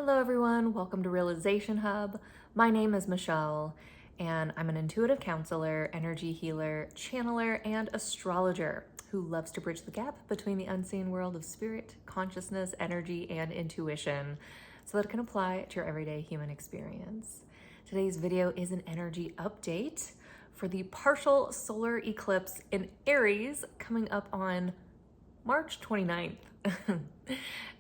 Hello everyone, welcome to Realization Hub. My name is Michelle and I'm an intuitive counselor, energy healer, channeler, and astrologer who loves to bridge the gap between the unseen world of spirit, consciousness, energy, and intuition so that it can apply to your everyday human experience. Today's video is an energy update for the partial solar eclipse in Aries coming up on March 29th.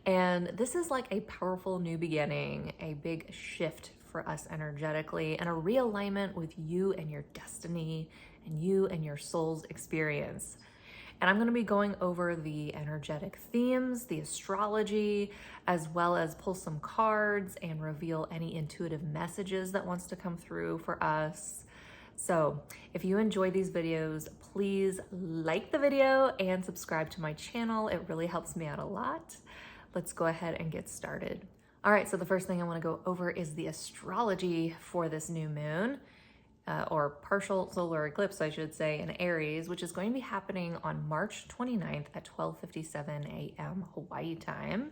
And this is like a powerful new beginning, a big shift for us energetically, and a realignment with you and your destiny and you and your soul's experience. And I'm going to be going over the energetic themes, the astrology, as well as pull some cards and reveal any intuitive messages that wants to come through for us. So if you enjoy these videos, please like the video and subscribe to my channel. It really helps me out a lot. Let's go ahead and get started. All right, so the first thing I want to go over is the astrology for this new moon, or partial solar eclipse, I should say, in Aries, which is going to be happening on March 29th at 12:57 a.m. Hawaii time.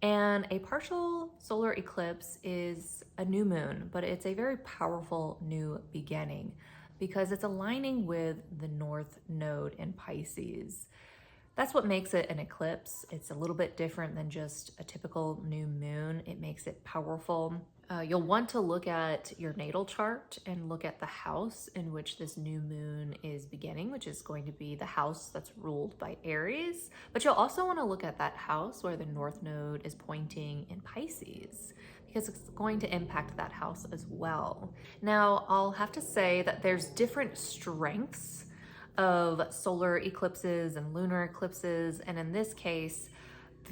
And a partial solar eclipse is a new moon, but it's a very powerful new beginning because it's aligning with the North Node in Pisces. That's what makes it an eclipse. It's a little bit different than just a typical new moon. It makes it powerful. You'll want to look at your natal chart and look at the house in which this new moon is beginning, which is going to be the house that's ruled by Aries. But you'll also want to look at that house where the North Node is pointing in Pisces, because it's going to impact that house as well. Now, I'll have to say that there's different strengths of solar eclipses and lunar eclipses, and in this case,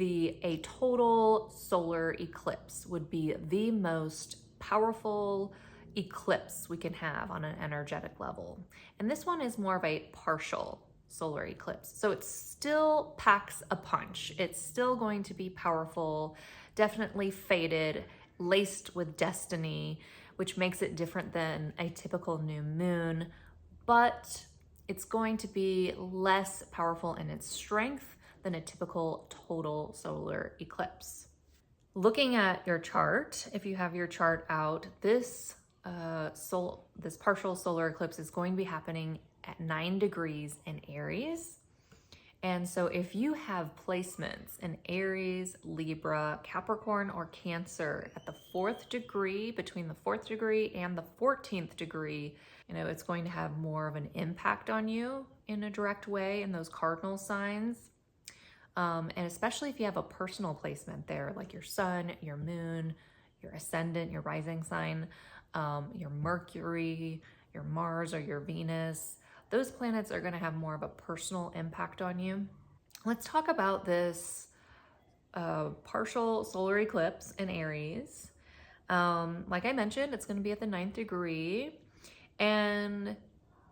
a total solar eclipse would be the most powerful eclipse we can have on an energetic level. And this one is more of a partial solar eclipse. So it still packs a punch. It's still going to be powerful, definitely fated, laced with destiny, which makes it different than a typical new moon, but it's going to be less powerful in its strength than a typical total solar eclipse. Looking at your chart, if you have your chart out, this partial solar eclipse is going to be happening at 9 degrees in Aries. And so if you have placements in Aries, Libra, Capricorn, or Cancer at the 4th degree, between the 4th degree and the 14th degree, it's going to have more of an impact on you in a direct way in those cardinal signs. And especially if you have a personal placement there, like your sun, your moon, your ascendant, your rising sign, your Mercury, your Mars, or your Venus, those planets are going to have more of a personal impact on you. Let's talk about this partial solar eclipse in Aries. Like I mentioned, it's going to be at the 9th degree, and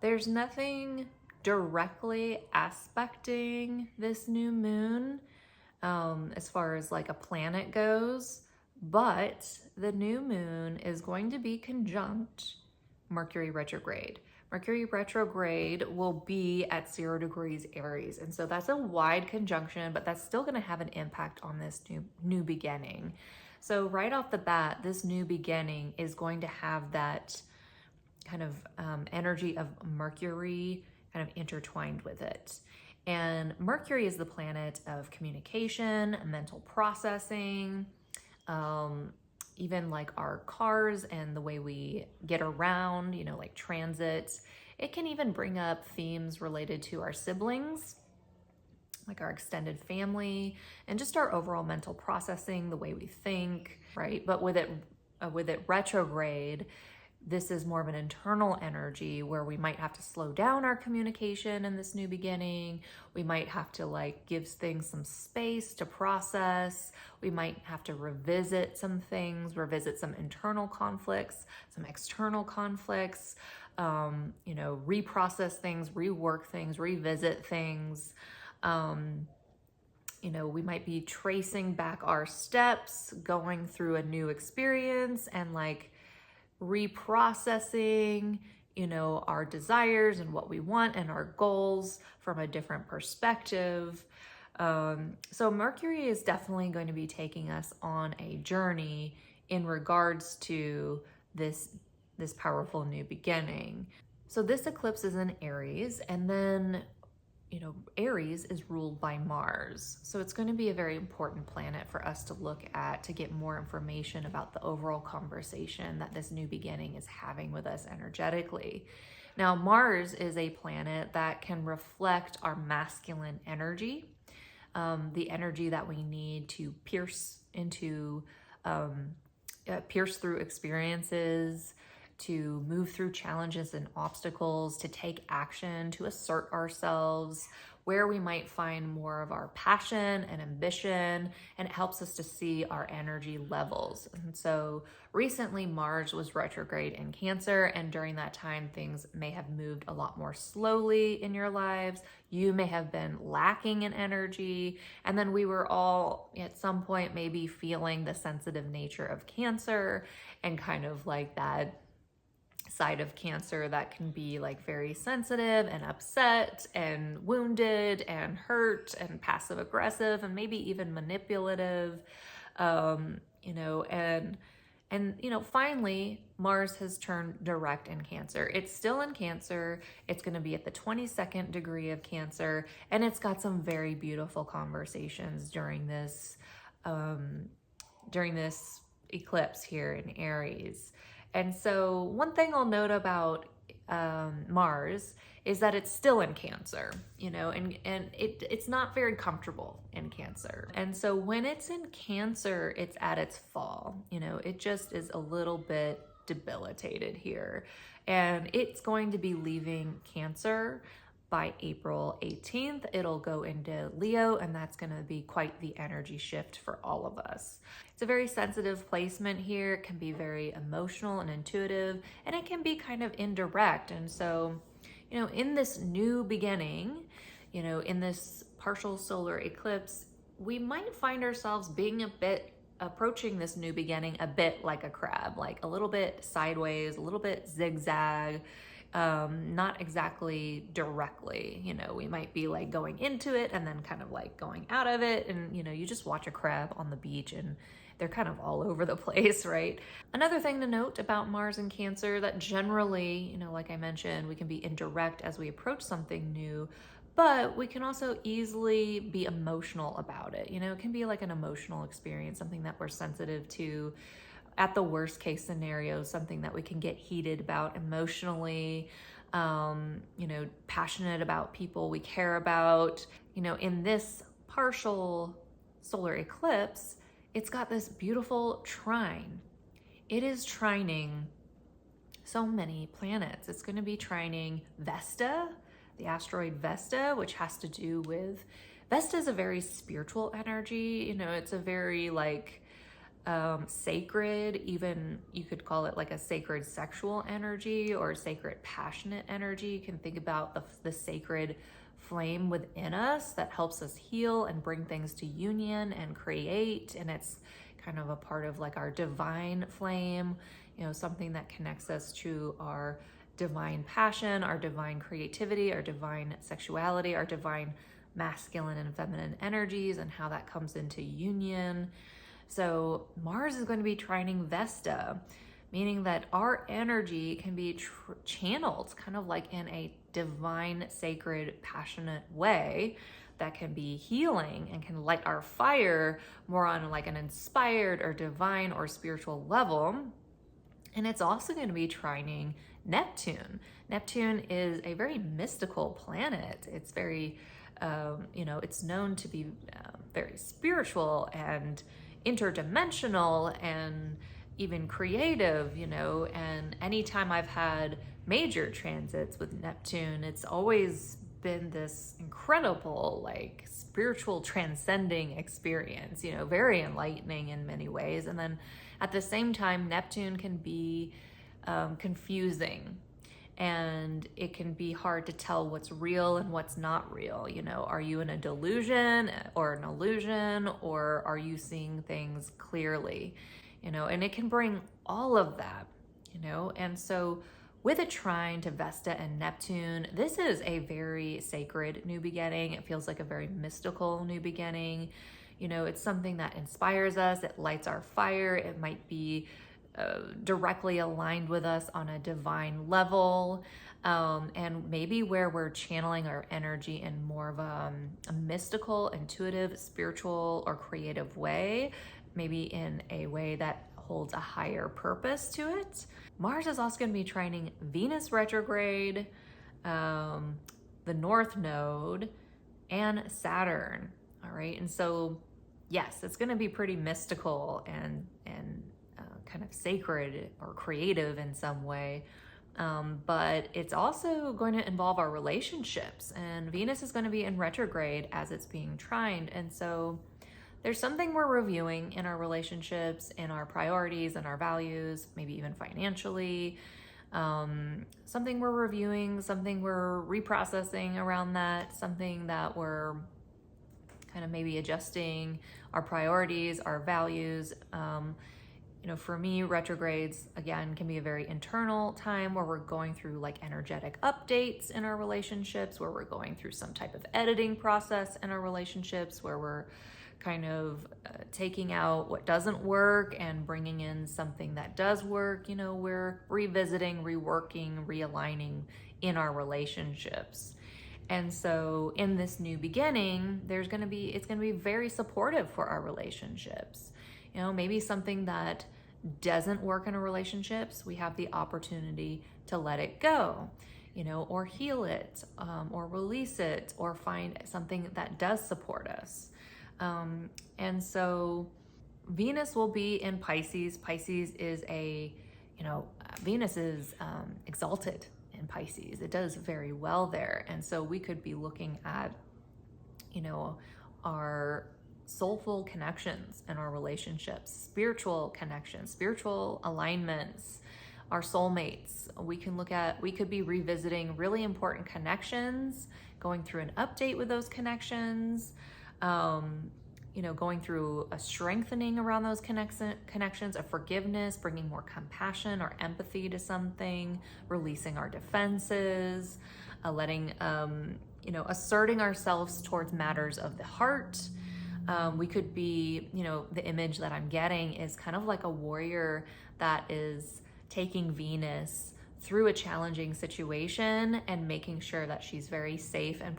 there's nothing directly aspecting this new moon as far as like a planet goes, but the new moon is going to be conjunct Mercury retrograde. Mercury retrograde will be at 0 degrees Aries. And so that's a wide conjunction, but that's still going to have an impact on this new beginning. So right off the bat, this new beginning is going to have that kind of energy of Mercury kind of intertwined with it. And Mercury is the planet of communication, mental processing, even like our cars and the way we get around, like transit. It can even bring up themes related to our siblings, like our extended family, and just our overall mental processing, the way we think, right? But with it retrograde, this is more of an internal energy where we might have to slow down our communication in this new beginning. We might have to give things some space to process. We might have to revisit some things, revisit some internal conflicts, some external conflicts, reprocess things, rework things, revisit things. We might be tracing back our steps, going through a new experience and reprocessing, our desires and what we want and our goals from a different perspective. So Mercury is definitely going to be taking us on a journey in regards to this powerful new beginning. So this eclipse is in Aries, and then Aries is ruled by Mars. So it's going to be a very important planet for us to look at to get more information about the overall conversation that this new beginning is having with us energetically. Now, Mars is a planet that can reflect our masculine energy, the energy that we need to pierce through experiences, to move through challenges and obstacles, to take action, to assert ourselves, where we might find more of our passion and ambition, and it helps us to see our energy levels. And so recently Mars was retrograde in Cancer, and during that time things may have moved a lot more slowly in your lives. You may have been lacking in energy, and then we were all at some point maybe feeling the sensitive nature of Cancer and kind of like that side of Cancer that can be like very sensitive and upset and wounded and hurt and passive aggressive and maybe even manipulative, finally Mars has turned direct in Cancer. It's still in Cancer. It's going to be at the 22nd degree of Cancer, and it's got some very beautiful conversations during this eclipse here in Aries. And so one thing I'll note about Mars is that it's still in Cancer, and it's not very comfortable in Cancer. And so when it's in Cancer, it's at its fall. It just is a little bit debilitated here. And it's going to be leaving Cancer by April 18th. It'll go into Leo, and that's going to be quite the energy shift for all of us. It's a very sensitive placement here. It can be very emotional and intuitive, and it can be kind of indirect. And so, in this new beginning, in this partial solar eclipse, we might find ourselves being approaching this new beginning a bit like a crab, like a little bit sideways, a little bit zigzag, not exactly directly. We might be like going into it and then kind of like going out of it, and you just watch a crab on the beach and they're kind of all over the place, right? Another thing to note about Mars and Cancer, that generally, like I mentioned, we can be indirect as we approach something new, but we can also easily be emotional about it. It can be like an emotional experience, something that we're sensitive to. At the worst case scenario, something that we can get heated about emotionally, passionate about people we care about. In this partial solar eclipse, it's got this beautiful trine. It is trining so many planets. It's going to be trining Vesta, the asteroid Vesta, which has to do with, Vesta is a very spiritual energy. It's a very sacred, even you could call it like a sacred sexual energy or sacred passionate energy. You can think about the sacred flame within us that helps us heal and bring things to union and create. And it's kind of a part of like our divine flame, something that connects us to our divine passion, our divine creativity, our divine sexuality, our divine masculine and feminine energies, and how that comes into union. So Mars is going to be trining Vesta, meaning that our energy can be channeled kind of like in a divine, sacred, passionate way that can be healing and can light our fire more on like an inspired or divine or spiritual level. And it's also going to be trining Neptune. Neptune is a very mystical planet. It's very, it's known to be very spiritual and interdimensional and even creative, and anytime I've had major transits with Neptune, it's always been this incredible, like spiritual transcending experience, very enlightening in many ways. And then at the same time, Neptune can be confusing, and it can be hard to tell what's real and what's not real. Are you in a delusion or an illusion, or are you seeing things clearly? And it can bring all of that, and so With a trine to Vesta and Neptune, this is a very sacred new beginning. It feels like a very mystical new beginning. You know, it's something that inspires us, it lights our fire, it might be directly aligned with us on a divine level, and maybe where we're channeling our energy in more of a mystical, intuitive, spiritual, or creative way, maybe in a way that holds a higher purpose to it. Mars is also going to be trining Venus retrograde, the North Node, and Saturn. All right, and so yes, it's going to be pretty mystical and kind of sacred or creative in some way. But it's also going to involve our relationships, and Venus is going to be in retrograde as it's being trined. And so there's something we're reviewing in our relationships, in our priorities and our values, maybe even financially. Something we're reviewing, something we're reprocessing around that, something that we're kind of maybe adjusting our priorities, our values. You know, for me, retrogrades, again, can be a very internal time where we're going through like energetic updates in our relationships, where we're going through some type of editing process in our relationships, where we're kind of taking out what doesn't work and bringing in something that does work. You know, we're revisiting, reworking, realigning in our relationships. And so in this new beginning, it's going to be very supportive for our relationships. You know, maybe something that doesn't work in our relationships, we have the opportunity to let it go, you know, or heal it, or release it, or find something that does support us. And so Venus will be in Pisces. Pisces is Venus is exalted in Pisces. It does very well there. And so we could be looking at, you know, our soulful connections in our relationships, spiritual connections, spiritual alignments, our soulmates. We could be revisiting really important connections, going through an update with those connections, you know, going through a strengthening around those connections, a forgiveness, bringing more compassion or empathy to something, releasing our defenses, asserting ourselves towards matters of the heart. We could be, you know, the image that I'm getting is kind of like a warrior that is taking Venus through a challenging situation and making sure that she's very safe and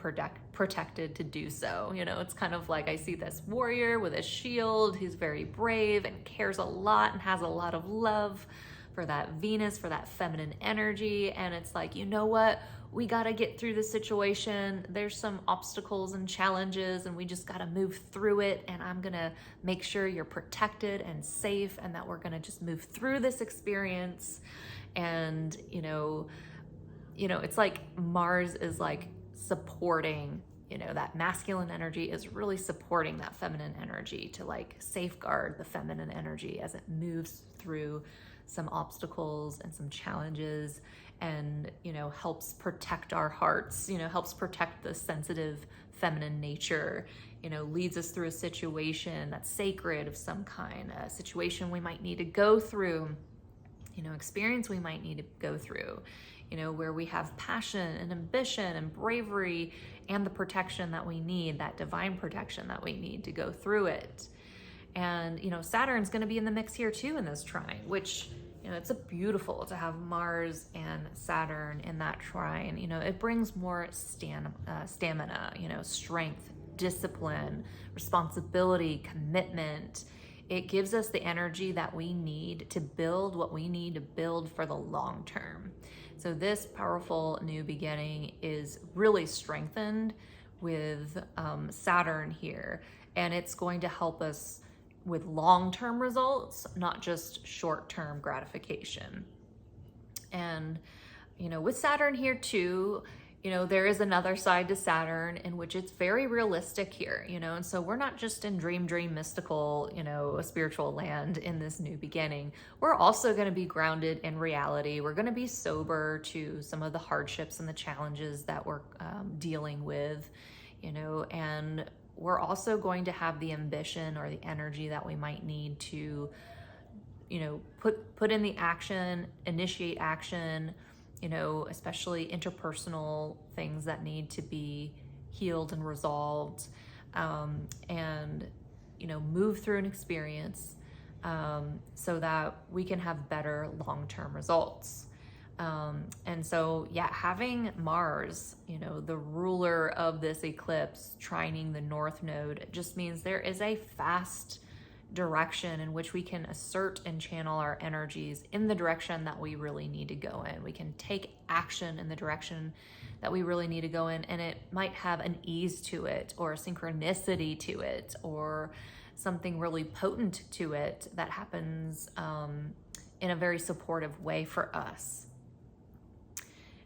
protected to do so. You know, it's kind of like I see this warrior with a shield who's very brave and cares a lot and has a lot of love for that Venus, for that feminine energy. And it's like, you know what? We got to get through the situation. There's some obstacles and challenges, and we just got to move through it. And I'm going to make sure you're protected and safe, and that we're going to just move through this experience. And, you know, it's like Mars is like supporting, you know, that masculine energy is really supporting that feminine energy to like safeguard the feminine energy as it moves through some obstacles and some challenges, and, you know, helps protect our hearts, you know, helps protect the sensitive feminine nature, you know, leads us through a situation that's sacred of some kind, a situation we might need to go through, you know, experience we might need to go through, you know, where we have passion and ambition and bravery and the protection that we need, that divine protection that we need to go through it. And, you know, Saturn's going to be in the mix here too in this trine, which, you know, it's beautiful to have Mars and Saturn in that trine. You know, it brings more stamina, you know, strength, discipline, responsibility, commitment. It gives us the energy that we need to build what we need to build for the long term. So this powerful new beginning is really strengthened with Saturn here, and it's going to help us with long-term results, not just short-term gratification. And, you know, with Saturn here too, you know, there is another side to Saturn in which it's very realistic here, you know, and so we're not just in dream mystical, you know, a spiritual land in this new beginning. We're also going to be grounded in reality. We're going to be sober to some of the hardships and the challenges that we're dealing with, you know, and we're also going to have the ambition or the energy that we might need to, you know, put in the action, initiate action, especially interpersonal things that need to be healed and resolved, and, move through an experience, so that we can have better long-term results. And so, yeah, having Mars, the ruler of this eclipse, trining the North Node, just means there is a fast direction in which we can assert and channel our energies in the direction that we really need to go in. We can take action in the direction that we really need to go in, and it might have an ease to it, or a synchronicity to it, or something really potent to it that happens in a very supportive way for us.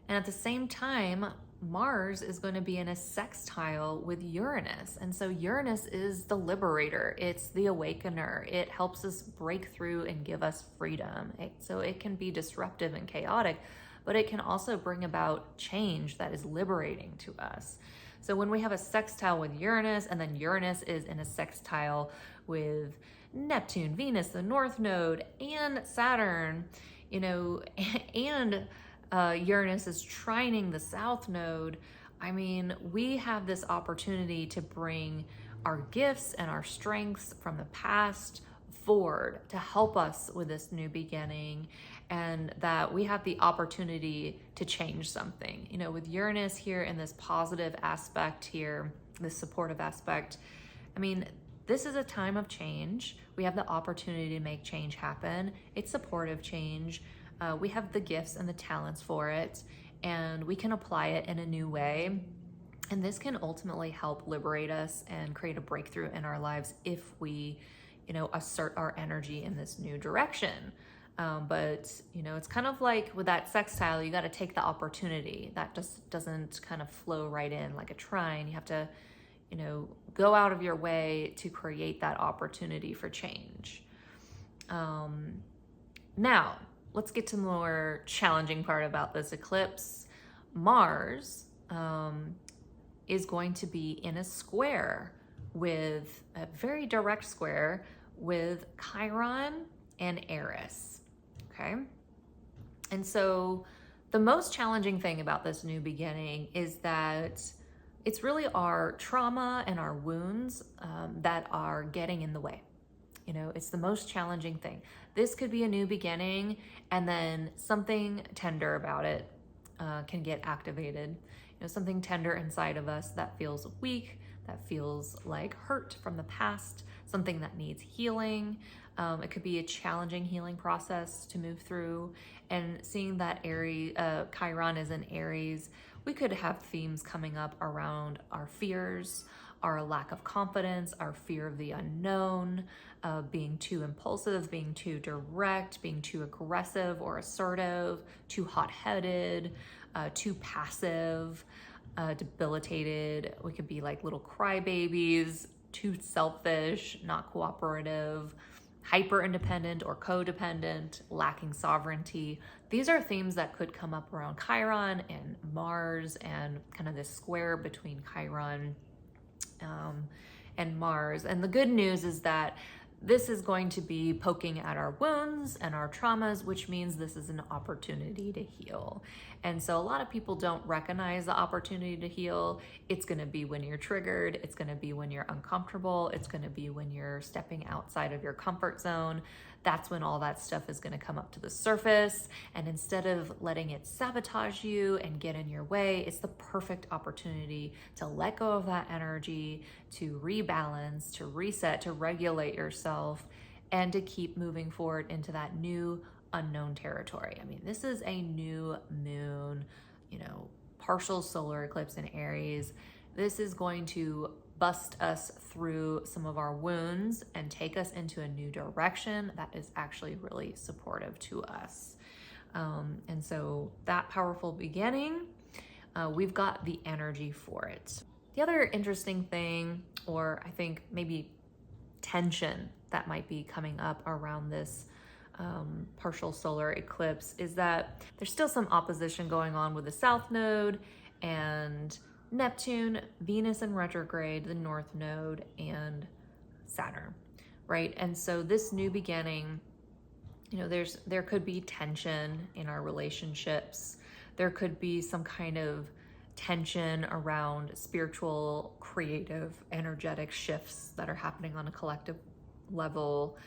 And at the same time, Mars is going to be in a sextile with Uranus. And so Uranus is the liberator. It's the awakener. It helps us break through and give us freedom. So it can be disruptive and chaotic, but it can also bring about change that is liberating to us. So when we have a sextile with Uranus, and then Uranus is in a sextile with Neptune, Venus, the North Node, and Saturn, and Uranus is trining the South Node, I mean, we have this opportunity to bring our gifts and our strengths from the past forward to help us with this new beginning, and that we have the opportunity to change something. With Uranus here in this positive aspect here, this supportive aspect, I mean, this is a time of change. We have the opportunity to make change happen. It's supportive change. We have the gifts and the talents for it, and we can apply it in a new way. And this can ultimately help liberate us and create a breakthrough in our lives if we, assert our energy in this new direction. But it's kind of like with that sextile, you got to take the opportunity. That just doesn't kind of flow right in like a trine. You have to, go out of your way to create that opportunity for change. Now, let's get to the more challenging part about this eclipse. Mars is going to be in a square, with a very direct square with Chiron and Aries, okay? And so the most challenging thing about this new beginning is that it's really our trauma and our wounds that are getting in the way. It's the most challenging thing. This could be a new beginning, and then something tender about it can get activated. Something tender inside of us that feels weak, that feels like hurt from the past, something that needs healing. It could be a challenging healing process to move through. And seeing that Chiron is in Aries, we could have themes coming up around our fears, our lack of confidence, our fear of the unknown, being too impulsive, being too direct, being too aggressive or assertive, too hot-headed, too passive, debilitated. We could be like little crybabies, too selfish, not cooperative, hyper independent or codependent, lacking sovereignty. These are themes that could come up around Chiron and Mars, and kind of this square between Chiron and Mars. And the good news is that this is going to be poking at our wounds and our traumas, which means this is an opportunity to heal. And so a lot of people don't recognize the opportunity to heal. It's going to be when you're triggered. It's going to be when you're uncomfortable. It's going to be when you're stepping outside of your comfort zone. That's when all that stuff is going to come up to the surface. And instead of letting it sabotage you and get in your way, it's the perfect opportunity to let go of that energy, to rebalance, to reset, to regulate yourself, and to keep moving forward into that new unknown territory. I mean, this is a new moon, partial solar eclipse in Aries. This is going to bust us through some of our wounds and take us into a new direction that is actually really supportive to us. And so that powerful beginning, we've got the energy for it. The other interesting thing, or I think maybe tension that might be coming up around this partial solar eclipse, is that there's still some opposition going on with the South Node and Neptune, Venus in retrograde, the North Node, and Saturn, right? And so this new beginning, there could be tension in our relationships. there could be some kind of tension around spiritual, creative, energetic shifts that are happening on a collective level.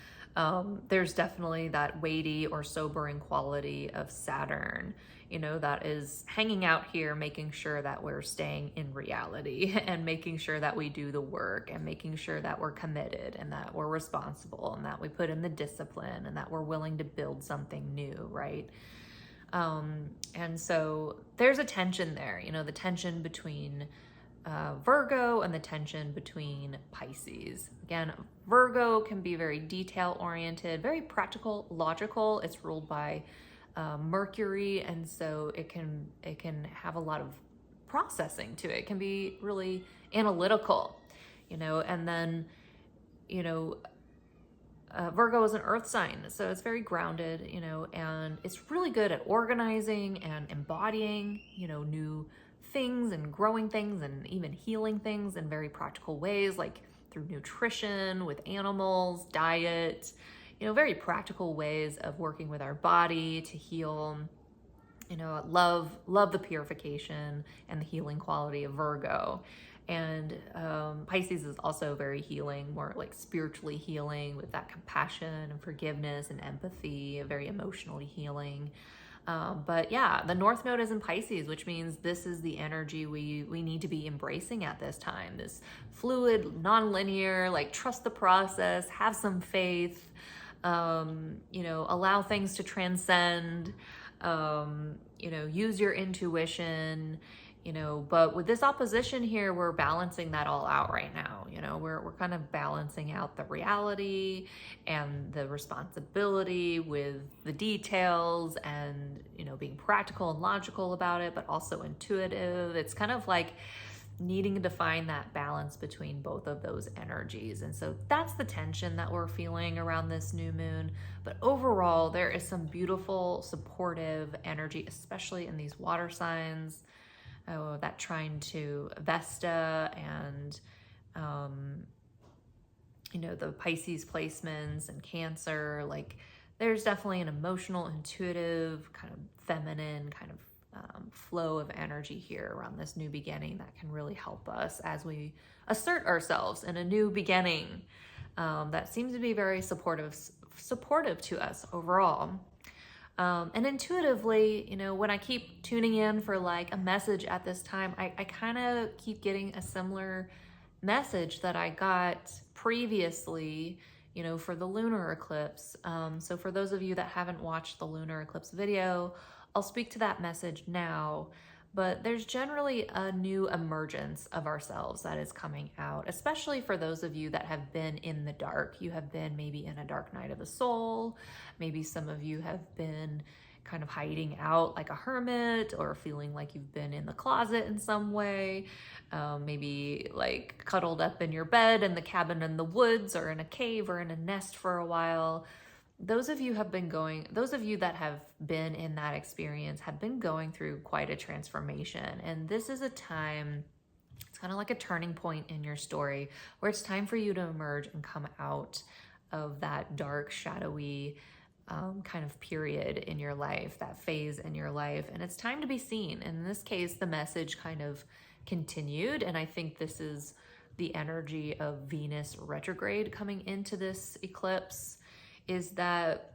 There's definitely that weighty or sobering quality of Saturn, that is hanging out here, making sure that we're staying in reality and making sure that we do the work and making sure that we're committed and that we're responsible and that we put in the discipline and that we're willing to build something new, right? And so there's a tension there, the tension between Virgo and the tension between Pisces. Again, Virgo can be very detail oriented, very practical, logical. It's ruled by Mercury, and so it can have a lot of processing to it. It can be really analytical, and then Virgo is an earth sign, so it's very grounded, and it's really good at organizing and embodying, new things and growing things and even healing things in very practical ways, like through nutrition, with animals, diet, very practical ways of working with our body to heal. Love the purification and the healing quality of Virgo. And Pisces is also very healing, more like spiritually healing, with that compassion and forgiveness and empathy, very emotionally healing. But yeah, the North Node is in Pisces, which means this is the energy we need to be embracing at this time. This fluid, non-linear, like trust the process, have some faith, allow things to transcend, use your intuition, but with this opposition here, we're balancing that all out right now. We're kind of balancing out the reality and the responsibility with the details and, being practical and logical about it, but also intuitive. It's kind of like needing to find that balance between both of those energies. And so that's the tension that we're feeling around this new moon. But overall, there is some beautiful, supportive energy, especially in these water signs. That trine to Vesta and, the Pisces placements and Cancer. Like, there's definitely an emotional, intuitive, kind of feminine kind of flow of energy here around this new beginning that can really help us as we assert ourselves in a new beginning that seems to be very supportive to us overall. And intuitively, when I keep tuning in for like a message at this time, I kind of keep getting a similar message that I got previously, for the lunar eclipse. So for those of you that haven't watched the lunar eclipse video, I'll speak to that message now. But there's generally a new emergence of ourselves that is coming out, especially for those of you that have been in the dark. You have been maybe in a dark night of the soul. Maybe some of you have been kind of hiding out like a hermit, or feeling like you've been in the closet in some way. Maybe like cuddled up in your bed in the cabin in the woods, or in a cave, or in a nest for a while. Those of you that have been in that experience have been going through quite a transformation. And this is a time, it's kind of like a turning point in your story, where it's time for you to emerge and come out of that dark, shadowy kind of period in your life, that phase in your life. And it's time to be seen. And in this case, the message kind of continued. And I think this is the energy of Venus retrograde coming into this eclipse, is that,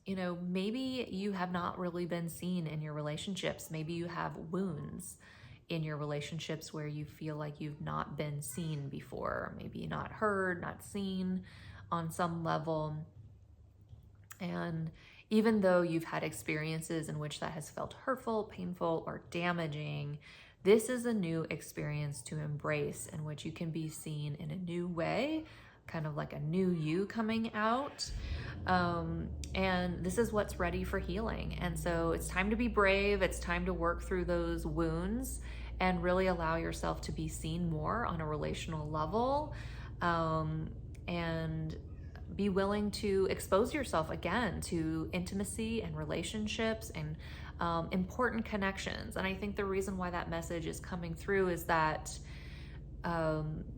maybe you have not really been seen in your relationships. Maybe you have wounds in your relationships where you feel like you've not been seen before, maybe not heard, not seen on some level. And even though you've had experiences in which that has felt hurtful, painful, or damaging, this is a new experience to embrace, in which you can be seen in a new way, kind of like a new you coming out. And this is what's ready for healing. And so it's time to be brave. It's time to work through those wounds and really allow yourself to be seen more on a relational level, and be willing to expose yourself again to intimacy and relationships and important connections. And I think the reason why that message is coming through is that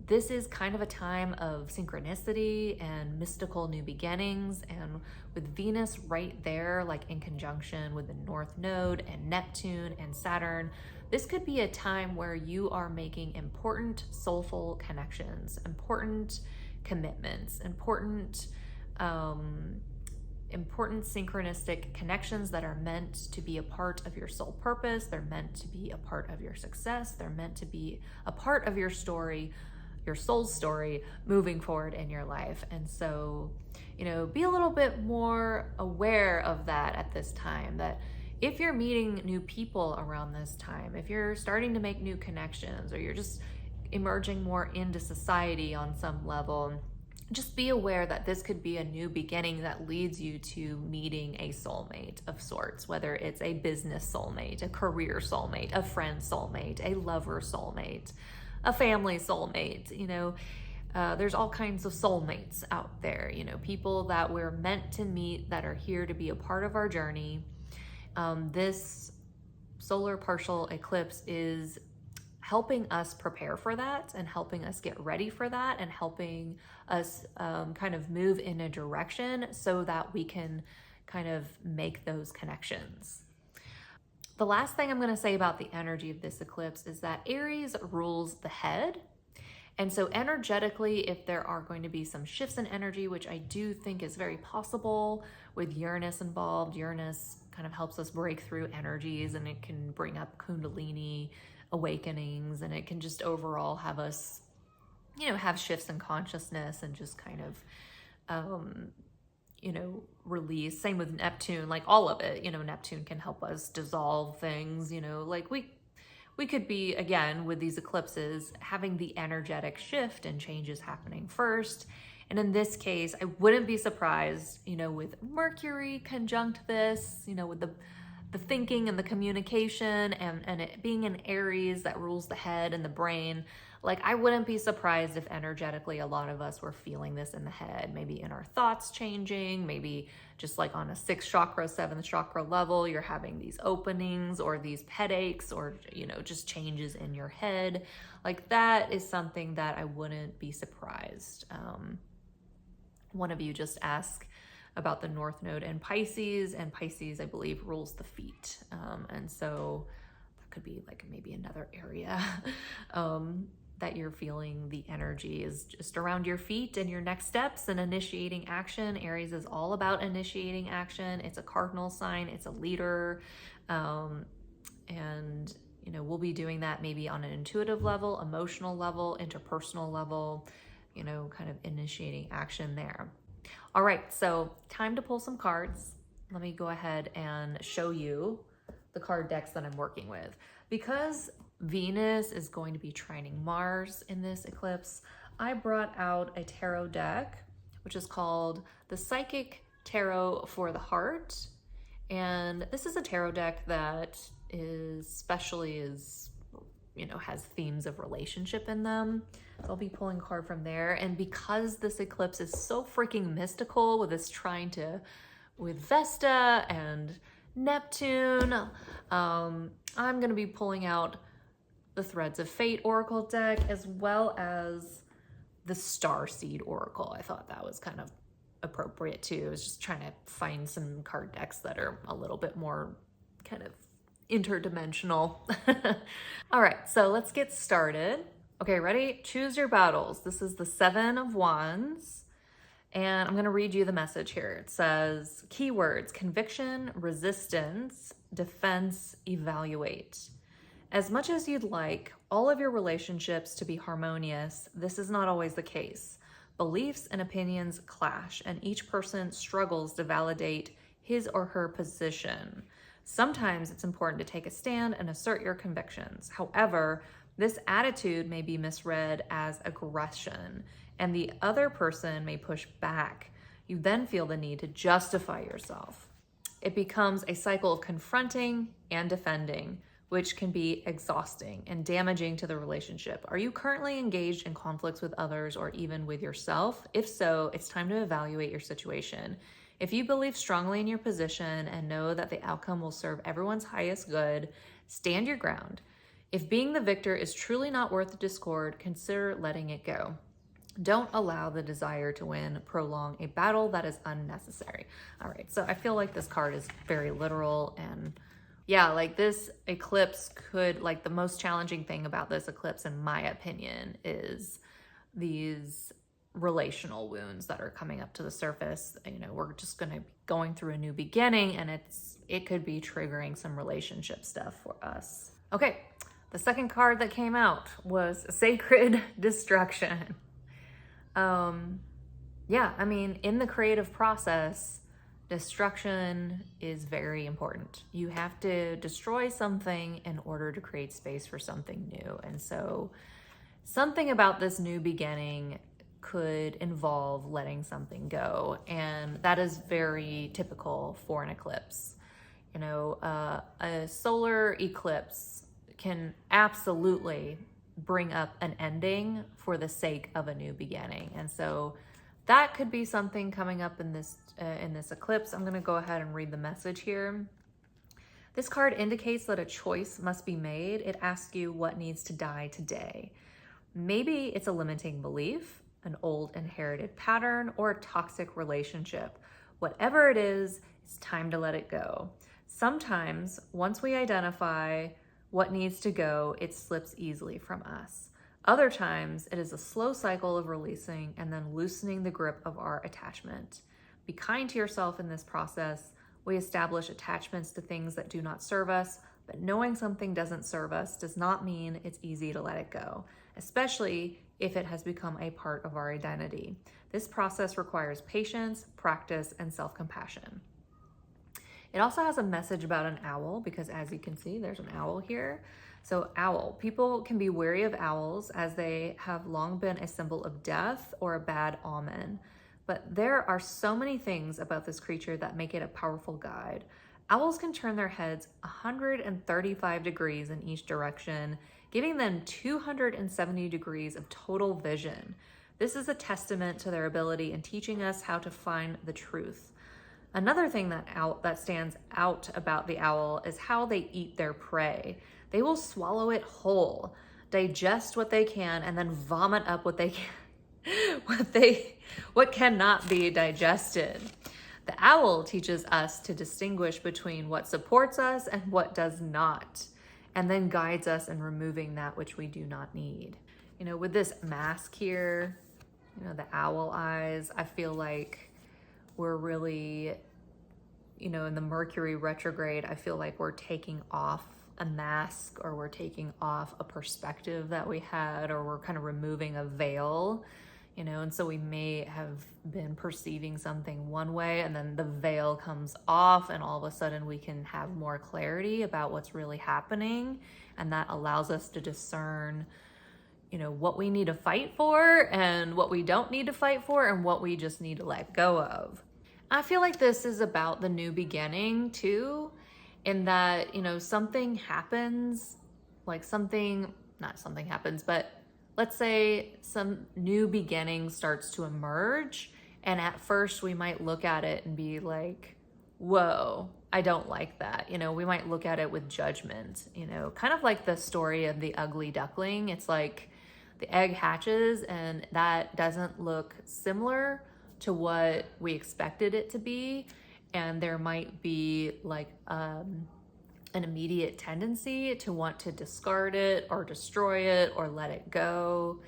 This is kind of a time of synchronicity and mystical new beginnings. And with Venus right there, like in conjunction with the North Node and Neptune and Saturn, this could be a time where you are making important soulful connections, important commitments, important synchronistic connections that are meant to be a part of your soul purpose. They're meant to be a part of your success. They're meant to be a part of your story, your soul's story moving forward in your life. And so, be a little bit more aware of that at this time, that if you're meeting new people around this time, if you're starting to make new connections, or you're just emerging more into society on some level, just be aware that this could be a new beginning that leads you to meeting a soulmate of sorts, whether it's a business soulmate, a career soulmate, a friend soulmate, a lover soulmate, a family soulmate. There's all kinds of soulmates out there, people that we're meant to meet, that are here to be a part of our journey. This solar partial eclipse is helping us prepare for that, and helping us get ready for that, and helping us kind of move in a direction so that we can kind of make those connections. The last thing I'm going to say about the energy of this eclipse is that Aries rules the head. And so energetically, if there are going to be some shifts in energy, which I do think is very possible with Uranus involved, Uranus kind of helps us break through energies, and it can bring up Kundalini awakenings, and it can just overall have us, have shifts in consciousness, and just kind of, release. Same with Neptune, like all of it, Neptune can help us dissolve things, like we could be, again, with these eclipses, having the energetic shift and changes happening first. And in this case, I wouldn't be surprised, with Mercury conjunct this, with the thinking and the communication, and it being an Aries that rules the head and the brain. Like, I wouldn't be surprised if energetically a lot of us were feeling this in the head, maybe in our thoughts changing, maybe just like on a 6th chakra, 7th chakra level, you're having these openings or these headaches, or, just changes in your head. Like, that is something that I wouldn't be surprised. One of you just asked about the North Node and Pisces, I believe, rules the feet. And so that could be like maybe another area that you're feeling the energy is just around your feet and your next steps and initiating action. Aries is all about initiating action. It's a cardinal sign. It's a leader. And, we'll be doing that maybe on an intuitive level, emotional level, interpersonal level, kind of initiating action there. All right, so time to pull some cards. Let me go ahead and show you the card decks that I'm working with. Because Venus is going to be trining Mars in this eclipse, I brought out a tarot deck, which is called the Psychic Tarot for the Heart. And this is a tarot deck that has themes of relationship in them. So I'll be pulling a card from there. And because this eclipse is so freaking mystical with this with Vesta and Neptune, I'm going to be pulling out the Threads of Fate Oracle deck, as well as the Starseed Oracle. I thought that was kind of appropriate too. I was just trying to find some card decks that are a little bit more kind of interdimensional. All right, so let's get started. Okay, ready? Choose your battles. This is the 7 of Wands, and I'm going to read you the message here. It says, keywords: conviction, resistance, defense, evaluate. As much as you'd like all of your relationships to be harmonious, this is not always the case. Beliefs and opinions clash, and each person struggles to validate his or her position. Sometimes it's important to take a stand and assert your convictions. However, this attitude may be misread as aggression, and the other person may push back. You then feel the need to justify yourself. It becomes a cycle of confronting and defending, which can be exhausting and damaging to the relationship. Are you currently engaged in conflicts with others or even with yourself? If so, it's time to evaluate your situation. If you believe strongly in your position and know that the outcome will serve everyone's highest good, stand your ground. If being the victor is truly not worth the discord, consider letting it go. Don't allow the desire to win prolong a battle that is unnecessary. All right, so I feel like this card is very literal, and yeah, like this eclipse could, like the most challenging thing about this eclipse, in my opinion, is these relational wounds that are coming up to the surface. You know, we're just going to be going through a new beginning, and it could be triggering some relationship stuff for us. Okay, the second card that came out was Sacred Destruction. Yeah, I mean, in the creative process, destruction is very important. You have to destroy something in order to create space for something new. And so something about this new beginning could involve letting something go. And that is very typical for an eclipse. You know, a solar eclipse can absolutely bring up an ending for the sake of a new beginning. And so that could be something coming up in this eclipse. I'm going to go ahead and read the message here. This card indicates that a choice must be made. It asks you what needs to die today. Maybe it's a limiting belief, an old inherited pattern, or a toxic relationship. Whatever it is, it's time to let it go. Sometimes, once we identify what needs to go, it slips easily from us. Other times, it is a slow cycle of releasing and then loosening the grip of our attachment. Be kind to yourself in this process. We establish attachments to things that do not serve us, but knowing something doesn't serve us does not mean it's easy to let it go, especially if it has become a part of our identity. This process requires patience, practice, and self-compassion. It also has a message about an owl, because as you can see, there's an owl here. So owl, people can be wary of owls as they have long been a symbol of death or a bad omen. But there are so many things about this creature that make it a powerful guide. Owls can turn their heads 135 degrees in each direction, giving them 270 degrees of total vision. This is a testament to their ability in teaching us how to find the truth. Another thing that stands out about the owl is how they eat their prey. They will swallow it whole, digest what they can, and then vomit up what they can, what cannot be digested. The owl teaches us to distinguish between what supports us and what does not, and then guides us in removing that which we do not need. You know, with this mask here, you know, the owl eyes, I feel like we're really, you know, in the Mercury retrograde, I feel like we're taking off a mask, or we're taking off a perspective that we had, or we're kind of removing a veil, you know, and so we may have been perceiving something one way, and then the veil comes off, and all of a sudden we can have more clarity about what's really happening, and that allows us to discern, you know, what we need to fight for and what we don't need to fight for, and what we just need to let go of. I feel like this is about the new beginning too, in that, you know, something happens, like not something happens, but let's say some new beginning starts to emerge, and at first we might look at it and be like, whoa, I don't like that. You know, we might look at it with judgment, you know, kind of like the story of the ugly duckling. It's like the egg hatches and that doesn't look similar to what we expected it to be. And there might be like an immediate tendency to want to discard it or destroy it or let it go.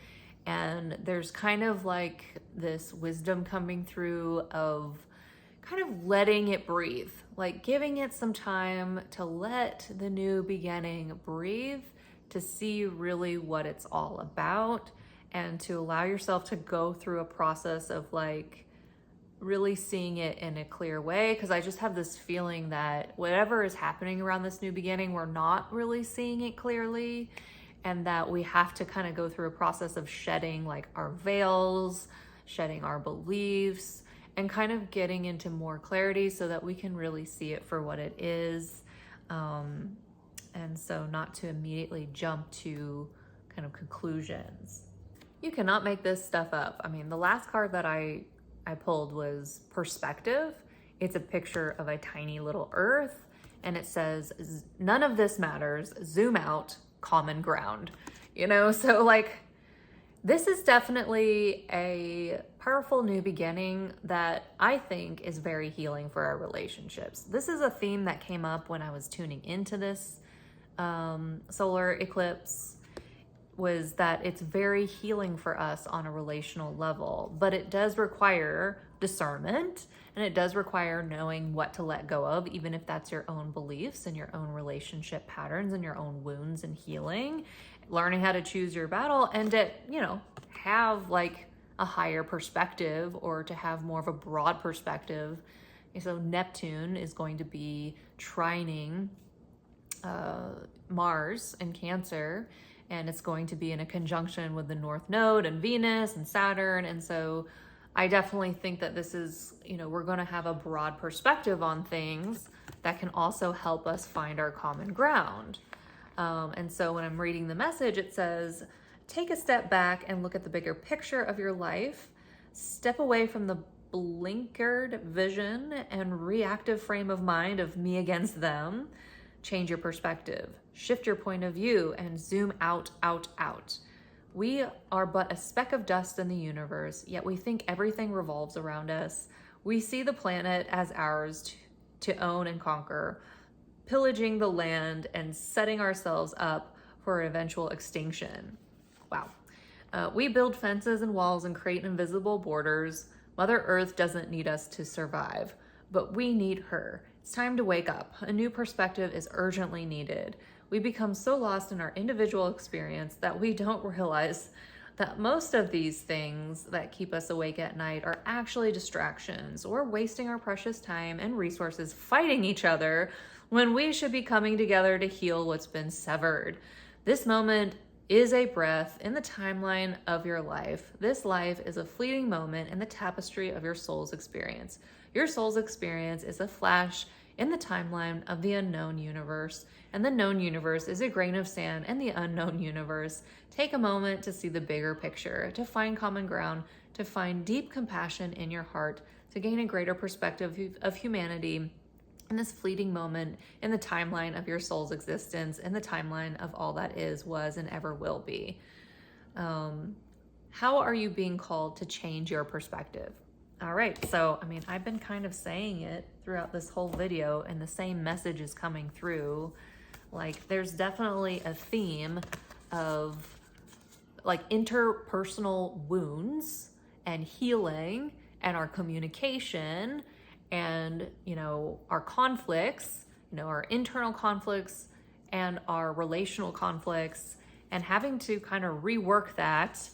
And there's kind of like this wisdom coming through of kind of letting it breathe, like giving it some time to let the new beginning breathe, to see really what it's all about, and to allow yourself to go through a process of like really seeing it in a clear way. Because I just have this feeling that whatever is happening around this new beginning, we're not really seeing it clearly, and that we have to kind of go through a process of shedding like our veils, shedding our beliefs, and kind of getting into more clarity so that we can really see it for what it is. And so not to immediately jump to kind of conclusions. You cannot make this stuff up. I mean, the last card that I pulled was Perspective. It's a picture of a tiny little earth, and it says, none of this matters. Zoom out, common ground, you know? So like, this is definitely a powerful new beginning that I think is very healing for our relationships. This is a theme that came up when I was tuning into this solar eclipse, was that it's very healing for us on a relational level, but it does require discernment, and it does require knowing what to let go of, even if that's your own beliefs and your own relationship patterns and your own wounds and healing, learning how to choose your battle and to, you know, have like a higher perspective, or to have more of a broad perspective. So Neptune is going to be trining Mars in Cancer, and it's going to be in a conjunction with the North Node and Venus and Saturn. And so I definitely think that this is, you know, we're going to have a broad perspective on things that can also help us find our common ground. And so when I'm reading the message, it says, take a step back and look at the bigger picture of your life. Step away from the blinkered vision and reactive frame of mind of me against them. Change your perspective, shift your point of view, and zoom out, out, out. We are but a speck of dust in the universe, yet we think everything revolves around us. We see the planet as ours to own and conquer, pillaging the land and setting ourselves up for eventual extinction. Wow. We build fences and walls and create invisible borders. Mother Earth doesn't need us to survive, but we need her. It's time to wake up. A new perspective is urgently needed. We become so lost in our individual experience that we don't realize that most of these things that keep us awake at night are actually distractions, or wasting our precious time and resources fighting each other when we should be coming together to heal what's been severed. This moment is a breath in the timeline of your life. This life is a fleeting moment in the tapestry of your soul's experience. Your soul's experience is a flash in the timeline of the unknown universe, and the known universe is a grain of sand in the unknown universe. Take a moment to see the bigger picture, to find common ground, to find deep compassion in your heart, to gain a greater perspective of humanity in this fleeting moment in the timeline of your soul's existence, in the timeline of all that is, was, and ever will be. How are you being called to change your perspective? All right, so, I mean, I've been kind of saying it throughout this whole video, and the same message is coming through. Like, there's definitely a theme of, like, interpersonal wounds and healing and our communication and, you know, our conflicts, you know, our internal conflicts and our relational conflicts, and having to kind of rework that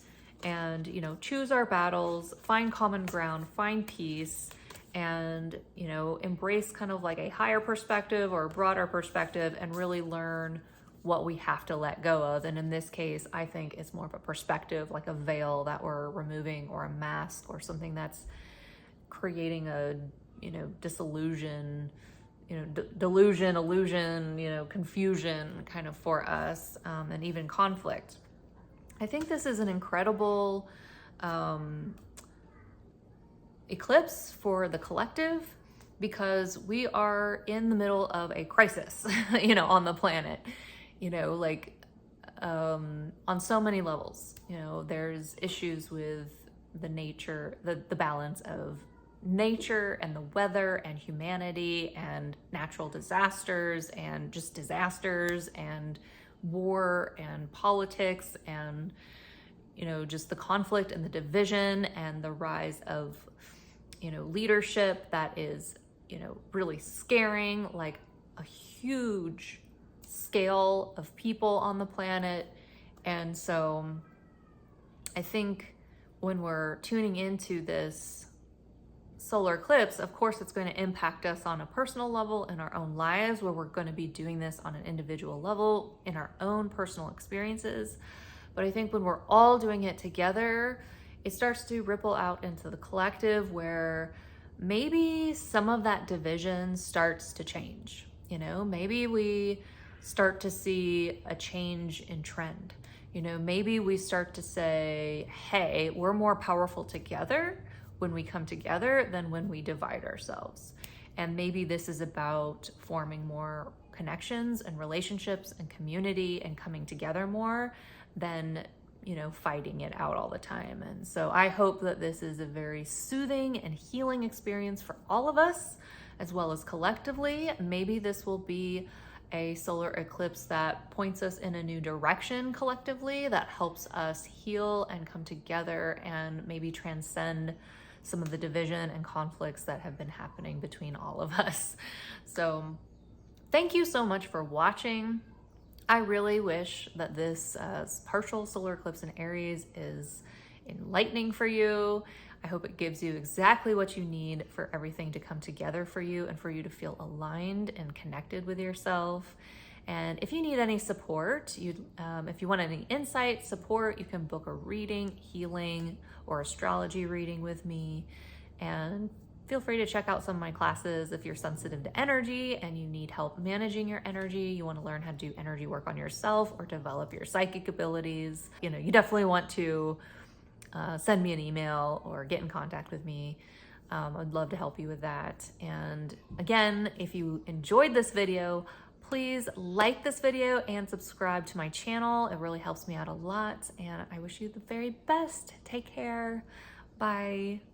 and, you know, choose our battles, find common ground, find peace, and, you know, embrace kind of like a higher perspective or a broader perspective, and really learn what we have to let go of. And in this case, I think it's more of a perspective, like a veil that we're removing, or a mask, or something that's creating a, you know, disillusion, you know, delusion, illusion, you know, confusion kind of for us, and even conflict. I think this is an incredible eclipse for the collective, because we are in the middle of a crisis, you know, on the planet, you know, like on so many levels. You know, there's issues with the nature, the balance of nature and the weather and humanity and natural disasters and just disasters and war and politics and, you know, just the conflict and the division and the rise of, you know, leadership that is, you know, really scaring, like a huge scale of people on the planet. And so I think when we're tuning into this solar eclipse, of course, it's going to impact us on a personal level in our own lives, where we're going to be doing this on an individual level in our own personal experiences. But I think when we're all doing it together, it starts to ripple out into the collective, where maybe some of that division starts to change. You know, maybe we start to see a change in trend. You know, maybe we start to say, hey, we're more powerful together when we come together than when we divide ourselves. And maybe this is about forming more connections and relationships and community and coming together more than, you know, fighting it out all the time. And so I hope that this is a very soothing and healing experience for all of us, as well as collectively. Maybe this will be a solar eclipse that points us in a new direction collectively, that helps us heal and come together and maybe transcend some of the division and conflicts that have been happening between all of us. So thank you so much for watching. I really wish that this partial solar eclipse in Aries is enlightening for you. I hope it gives you exactly what you need for everything to come together for you and for you to feel aligned and connected with yourself. And if you need any support, if you want any insight, support, you can book a reading, healing, or astrology reading with me. And feel free to check out some of my classes if you're sensitive to energy and you need help managing your energy, you want to learn how to do energy work on yourself or develop your psychic abilities. You know, you definitely want to send me an email or get in contact with me. I'd love to help you with that. And again, if you enjoyed this video, please like this video and subscribe to my channel. It really helps me out a lot. And I wish you the very best. Take care. Bye.